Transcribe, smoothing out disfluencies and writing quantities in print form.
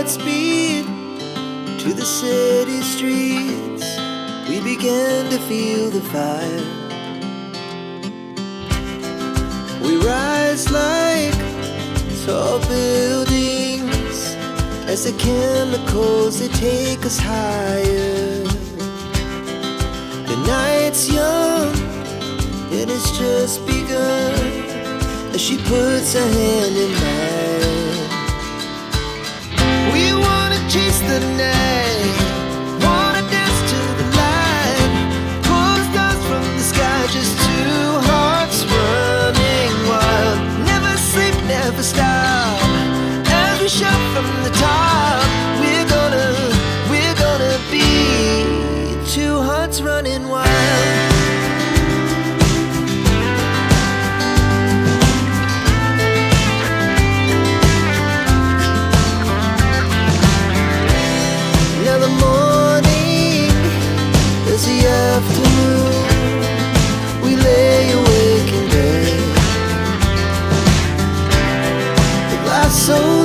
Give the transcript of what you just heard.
at speed to the city streets. We began to feel the fire. We rise like tall buildings as the chemicals, they take us higher. The night's young, it has just begun, as she puts her hand in mine. We wanna chase the night, wanna dance to the light, pull the stars from the sky, just two hearts running wild. Never sleep, never stop, as we shout from the top. We're gonna be two hearts running wild. Now the morning is the afternoon. We lay awake in bed, the glass so